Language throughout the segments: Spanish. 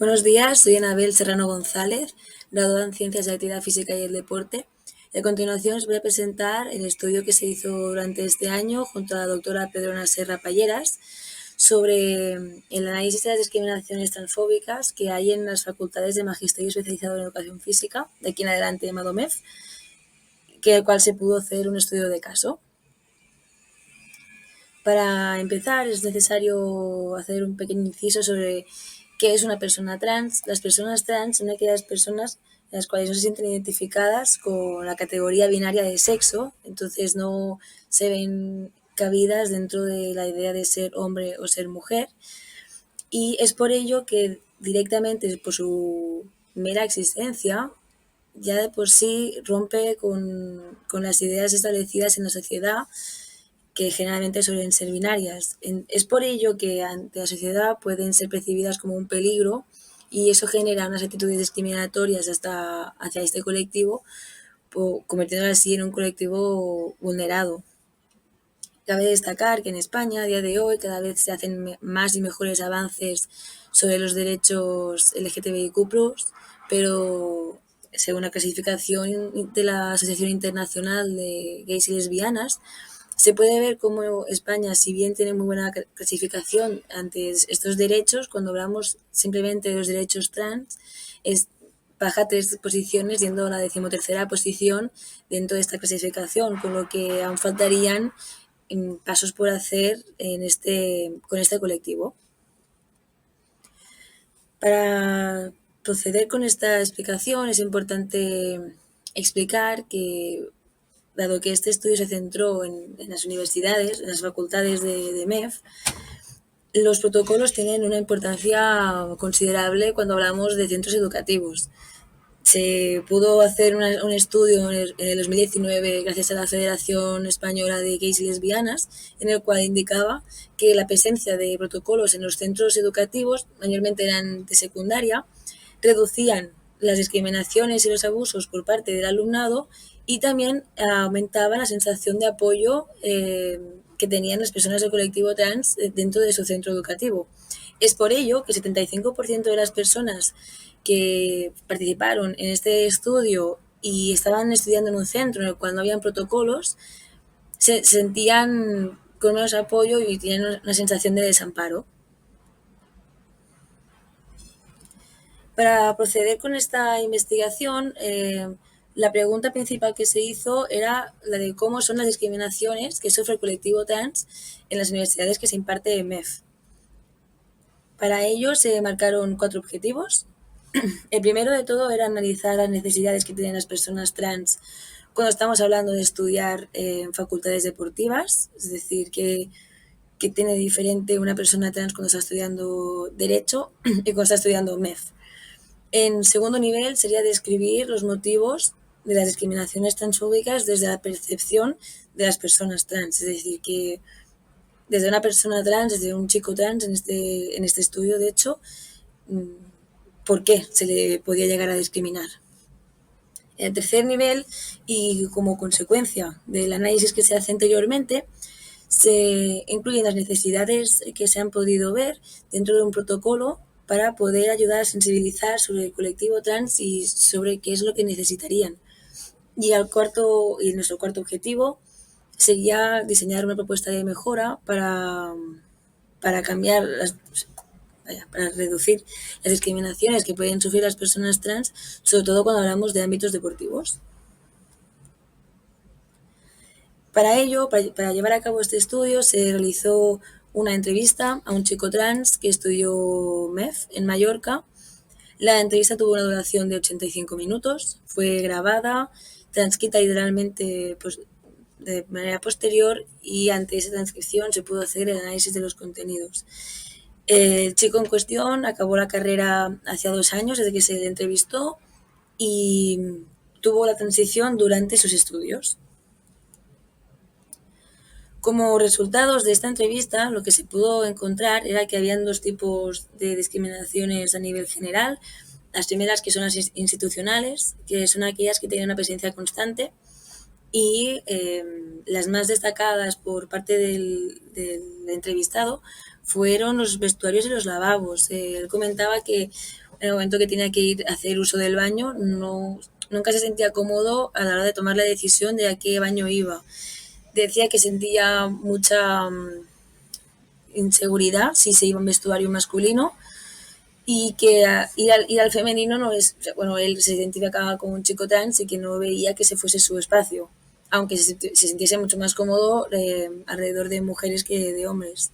Buenos días, soy Anabel Serrano González, graduada en Ciencias de la Actividad Física y el Deporte. Y a continuación os voy a presentar el estudio que se hizo durante este año junto a la doctora Pedrona Serra Palleras sobre el análisis de las discriminaciones transfóbicas que hay en las facultades de Magisterio Especializado en Educación Física, de aquí en adelante llamado MEF, que el cual se pudo hacer un estudio de caso. Para empezar es necesario hacer un pequeño inciso sobre qué es una persona trans. Las personas trans son aquellas personas en las cuales no se sienten identificadas con la categoría binaria de sexo, entonces no se ven cabidas dentro de la idea de ser hombre o ser mujer, y es por ello que directamente por su mera existencia ya de por sí rompe con las ideas establecidas en la sociedad, que generalmente suelen ser binarias. Es por ello que ante la sociedad pueden ser percibidas como un peligro, y eso genera unas actitudes discriminatorias hacia este colectivo, convirtiéndolo así en un colectivo vulnerado. Cabe destacar que en España, a día de hoy, cada vez se hacen más y mejores avances sobre los derechos LGTBIQ+, pero según la clasificación de la Asociación Internacional de Gays y Lesbianas, se puede ver cómo España, si bien tiene muy buena clasificación ante estos derechos, cuando hablamos simplemente de los derechos trans, baja 3 posiciones, yendo a la 13ª posición dentro de esta clasificación, con lo que aún faltarían pasos por hacer con este colectivo. Para proceder con esta explicación es importante explicar que, dado que este estudio se centró en las universidades, en las facultades de MEF, los protocolos tienen una importancia considerable cuando hablamos de centros educativos. Se pudo hacer un estudio en el 2019 gracias a la Federación Española de Gays y Lesbianas, en el cual indicaba que la presencia de protocolos en los centros educativos, mayormente eran de secundaria, reducían las discriminaciones y los abusos por parte del alumnado, y también aumentaba la sensación de apoyo que tenían las personas del colectivo trans dentro de su centro educativo. Es por ello que el 75% de las personas que participaron en este estudio y estaban estudiando en un centro en el cual no habían protocolos, se sentían con menos apoyo y tenían una sensación de desamparo. Para proceder con esta investigación, la pregunta principal que se hizo era la de cómo son las discriminaciones que sufre el colectivo trans en las universidades que se imparte en MEF. Para ello se marcaron 4 objetivos. El primero de todo era analizar las necesidades que tienen las personas trans cuando estamos hablando de estudiar en facultades deportivas, es decir, que tiene diferente una persona trans cuando está estudiando Derecho y cuando está estudiando MEF. En segundo nivel sería describir los motivos de las discriminaciones transfóbicas desde la percepción de las personas trans, es decir, que desde una persona trans, desde un chico trans en este estudio, de hecho, por qué se le podía llegar a discriminar. En el tercer nivel, y como consecuencia del análisis que se hace anteriormente, se incluyen las necesidades que se han podido ver dentro de un protocolo para poder ayudar a sensibilizar sobre el colectivo trans y sobre qué es lo que necesitarían. Y nuestro cuarto objetivo sería diseñar una propuesta de mejora para cambiar para reducir las discriminaciones que pueden sufrir las personas trans, sobre todo cuando hablamos de ámbitos deportivos. Para ello, para llevar a cabo este estudio, se realizó una entrevista a un chico trans que estudió MEF en Mallorca. La entrevista tuvo una duración de 85 minutos, fue grabada, transcrita literalmente de manera posterior, y ante esa transcripción se pudo hacer el análisis de los contenidos. El chico en cuestión acabó la carrera hace 2 años desde que se le entrevistó y tuvo la transición durante sus estudios. Como resultados de esta entrevista, lo que se pudo encontrar era que habían 2 tipos de discriminaciones a nivel general. Las primeras, que son las institucionales, que son aquellas que tienen una presencia constante, y las más destacadas por parte del entrevistado fueron los vestuarios y los lavabos. Él comentaba que en el momento que tenía que ir a hacer uso del baño, nunca se sentía cómodo a la hora de tomar la decisión de a qué baño iba. Decía que sentía mucha inseguridad si se iba a un vestuario masculino y que ir al femenino no es, bueno, él se identificaba como un chico trans y que no veía que ese fuese su espacio, aunque se sintiese mucho más cómodo alrededor de mujeres que de hombres.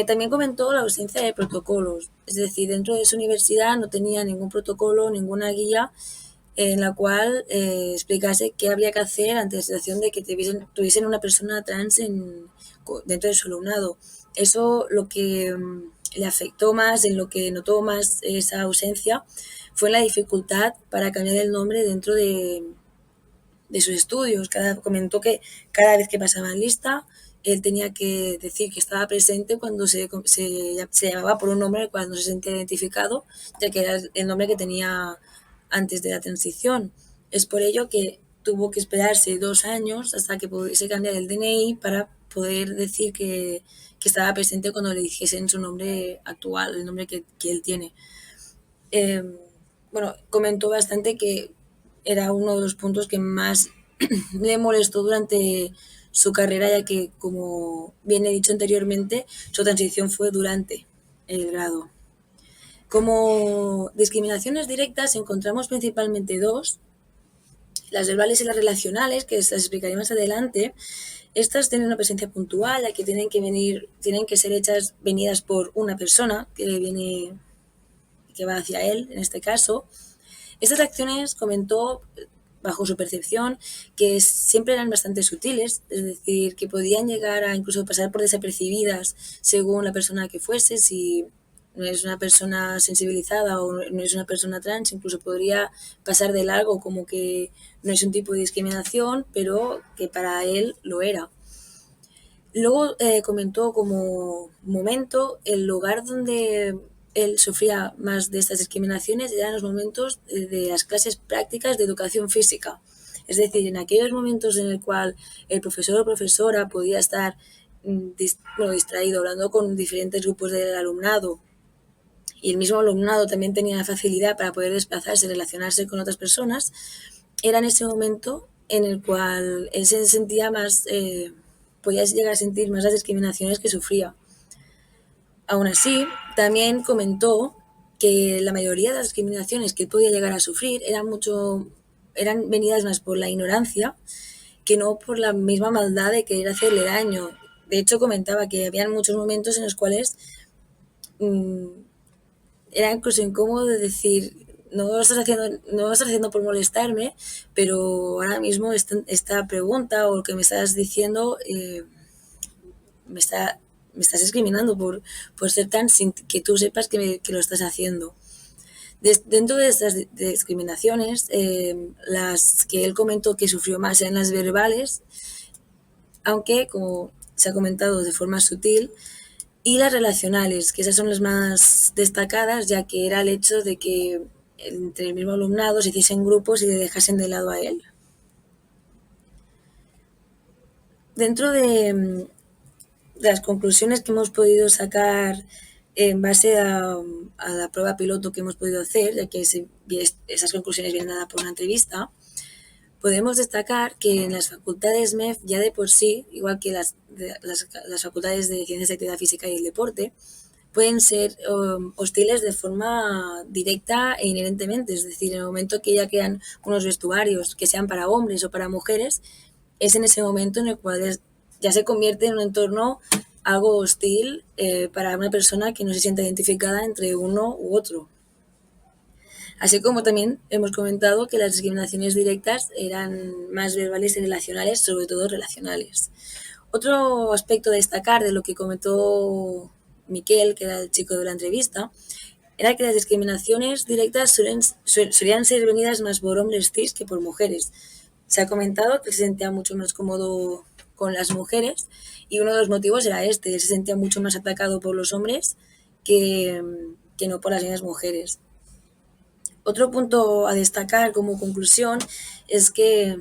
También comentó la ausencia de protocolos, es decir, dentro de su universidad no tenía ningún protocolo, ninguna guía en la cual explicase qué había que hacer ante la situación de que tuviesen una persona trans dentro de su alumnado. Eso lo que le afectó más, en lo que notó más esa ausencia, fue la dificultad para cambiar el nombre dentro de sus estudios. Comentó que cada vez que pasaban lista, él tenía que decir que estaba presente cuando se llamaba por un nombre al cual no se sentía identificado, ya que era el nombre que tenía antes de la transición. Es por ello que tuvo que esperarse 2 años hasta que pudiese cambiar el DNI para poder decir que estaba presente cuando le dijesen su nombre actual, el nombre que él tiene. Eh, bueno, comentó bastante que era uno de los puntos que más le molestó durante su carrera, ya que, como bien he dicho anteriormente, su transición fue durante el grado. Como discriminaciones directas encontramos principalmente dos, las verbales y las relacionales, que las explicaré más adelante. Estas tienen una presencia puntual, ya que tienen que ser venidas por una persona que va hacia él, en este caso. Estas acciones comentó, bajo su percepción, que siempre eran bastante sutiles, es decir, que podían llegar a incluso pasar por desapercibidas según la persona que fuese, si no es una persona sensibilizada o no es una persona trans, incluso podría pasar de largo como que no es un tipo de discriminación, pero que para él lo era. Luego comentó como momento el lugar donde él sufría más de estas discriminaciones eran los momentos de las clases prácticas de educación física. Es decir, en aquellos momentos en el cual el profesor o profesora podía estar distraído hablando con diferentes grupos del alumnado, y el mismo alumnado también tenía la facilidad para poder desplazarse y relacionarse con otras personas, era en ese momento en el cual él se sentía más, podía llegar a sentir más las discriminaciones que sufría. Aún así, también comentó que la mayoría de las discriminaciones que él podía llegar a sufrir eran venidas más por la ignorancia que no por la misma maldad de querer hacerle daño. De hecho, comentaba que había muchos momentos en los cuales mmm, era incluso incómodo de decir, no lo estás haciendo por molestarme, pero ahora mismo esta pregunta o lo que me estás diciendo me, está, me estás discriminando por ser tan sin que tú sepas que lo estás haciendo. Dentro de estas discriminaciones, las que él comentó que sufrió más eran las verbales, aunque, como se ha comentado de forma sutil, y las relacionales, que esas son las más destacadas, ya que era el hecho de que entre el mismo alumnado se hiciesen grupos y le dejasen de lado a él. Dentro de las conclusiones que hemos podido sacar en base a la prueba piloto que hemos podido hacer, ya que esas conclusiones vienen dadas por una entrevista, podemos destacar que en las facultades MEF ya de por sí, igual que las facultades de Ciencias de Actividad Física y el Deporte, pueden ser hostiles de forma directa e inherentemente. Es decir, en el momento que ya crean unos vestuarios que sean para hombres o para mujeres, es en ese momento en el cual ya se convierte en un entorno algo hostil para una persona que no se sienta identificada entre uno u otro. Así como también hemos comentado que las discriminaciones directas eran más verbales y relacionales, sobre todo relacionales. Otro aspecto a destacar de lo que comentó Miquel, que era el chico de la entrevista, era que las discriminaciones directas solían ser venidas más por hombres cis que por mujeres. Se ha comentado que se sentía mucho más cómodo con las mujeres y uno de los motivos era este, se sentía mucho más atacado por los hombres que, que no por las mismas mujeres. Otro punto a destacar como conclusión es que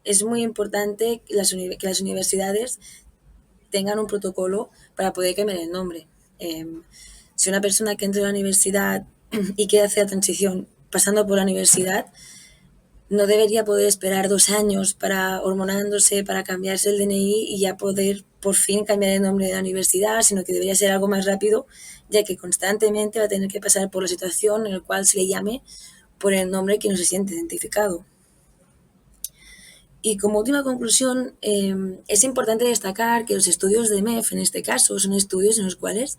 es muy importante que las universidades tengan un protocolo para poder cambiar el nombre. si una persona que entra a la universidad y quiere hacer la transición pasando por la universidad, no debería poder esperar 2 años para hormonándose, para cambiarse el DNI y ya poder por fin cambiar el nombre de la universidad, sino que debería ser algo más rápido, ya que constantemente va a tener que pasar por la situación en la cual se le llame por el nombre que no se siente identificado. Y como última conclusión, es importante destacar que los estudios de MEF, en este caso, son estudios en los cuales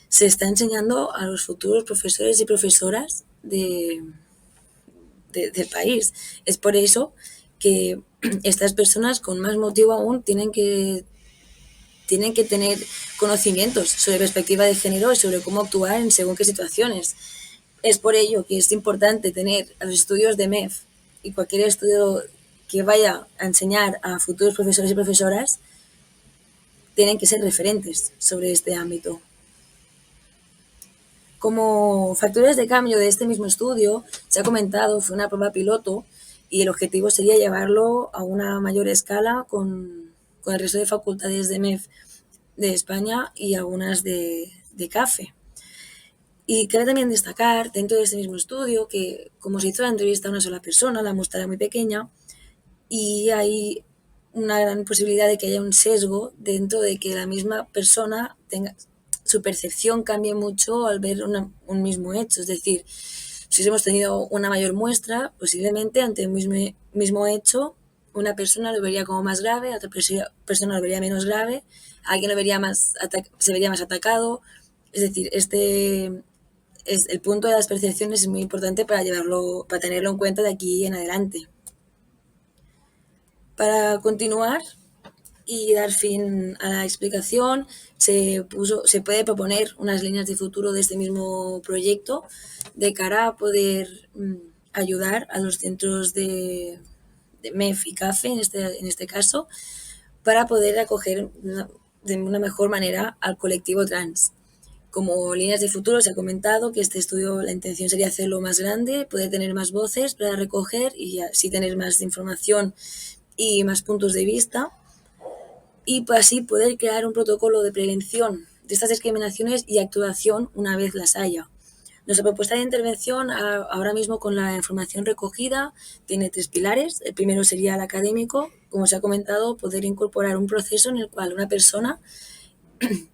se está enseñando a los futuros profesores y profesoras del país. Es por eso que estas personas, con más motivo aún, tienen que tener conocimientos sobre perspectiva de género y sobre cómo actuar en según qué situaciones. Es por ello que es importante tener a los estudios de MEF y cualquier estudio que vaya a enseñar a futuros profesores y profesoras, tienen que ser referentes sobre este ámbito. Como factores de cambio de este mismo estudio, se ha comentado, fue una prueba piloto y el objetivo sería llevarlo a una mayor escala con el resto de facultades de MEF de España y algunas de CAFE. Y cabe también destacar, dentro de este mismo estudio, que como se hizo la entrevista a una sola persona, la muestra era muy pequeña y hay una gran posibilidad de que haya un sesgo dentro de que la misma persona tenga su percepción cambie mucho al ver un mismo hecho. Es decir, si hemos tenido una mayor muestra, posiblemente ante un mismo hecho, una persona lo vería como más grave, otra persona lo vería menos grave, alguien lo vería se vería más atacado. Es decir, el punto de las percepciones es muy importante para tenerlo en cuenta de aquí en adelante. Para continuar y dar fin a la explicación, se puede proponer unas líneas de futuro de este mismo proyecto de cara a poder ayudar a los centros de MEF y CAFE, en este caso, para poder acoger de una mejor manera al colectivo trans. Como líneas de futuro se ha comentado que este estudio, la intención sería hacerlo más grande, poder tener más voces para recoger y así tener más información y más puntos de vista, y así poder crear un protocolo de prevención de estas discriminaciones y actuación una vez las haya. Nuestra propuesta de intervención, ahora mismo con la información recogida, tiene 3 pilares. El primero sería el académico, como se ha comentado, poder incorporar un proceso en el cual una persona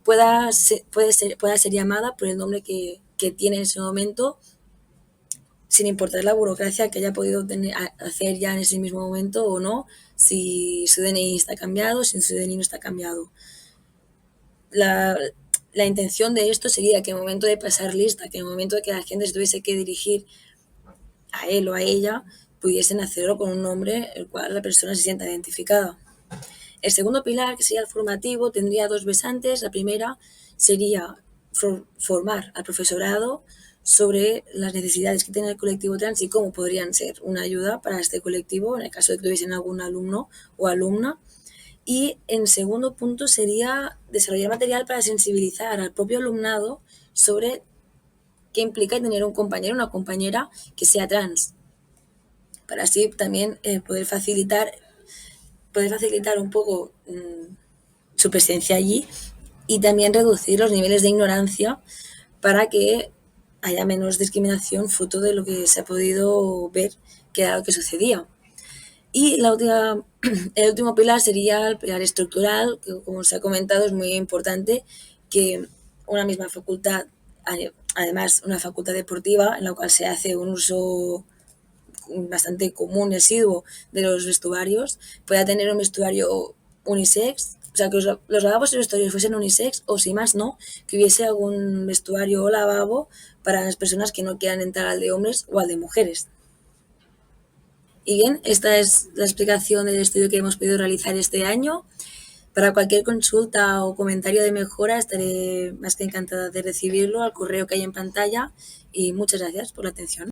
pueda ser llamada por el nombre que tiene en ese momento, sin importar la burocracia que haya podido hacer ya en ese mismo momento o no, si su DNI está cambiado, si su DNI no está cambiado. La intención de esto sería que en el momento de pasar lista, que en el momento de que la gente se tuviese que dirigir a él o a ella, pudiesen hacerlo con un nombre el cual la persona se sienta identificada. El segundo pilar, que sería el formativo, tendría 2 besantes. La primera sería formar al profesorado sobre las necesidades que tiene el colectivo trans y cómo podrían ser una ayuda para este colectivo en el caso de que tuviesen algún alumno o alumna. Y en segundo punto sería desarrollar material para sensibilizar al propio alumnado sobre qué implica tener un compañero o una compañera que sea trans, para así también poder facilitar un poco su presencia allí y también reducir los niveles de ignorancia para que haya menos discriminación fruto de lo que se ha podido ver que era lo que sucedía. Y el último pilar sería el pilar estructural, que como se ha comentado es muy importante que una misma facultad, además una facultad deportiva en la cual se hace un uso bastante común y asiduo de los vestuarios, pueda tener un vestuario unisex, o sea, que los lavabos y los vestuarios fuesen unisex, o si más no, que hubiese algún vestuario o lavabo para las personas que no quieran entrar al de hombres o al de mujeres. Y bien, esta es la explicación del estudio que hemos podido realizar este año. Para cualquier consulta o comentario de mejora estaré más que encantada de recibirlo al correo que hay en pantalla y muchas gracias por la atención.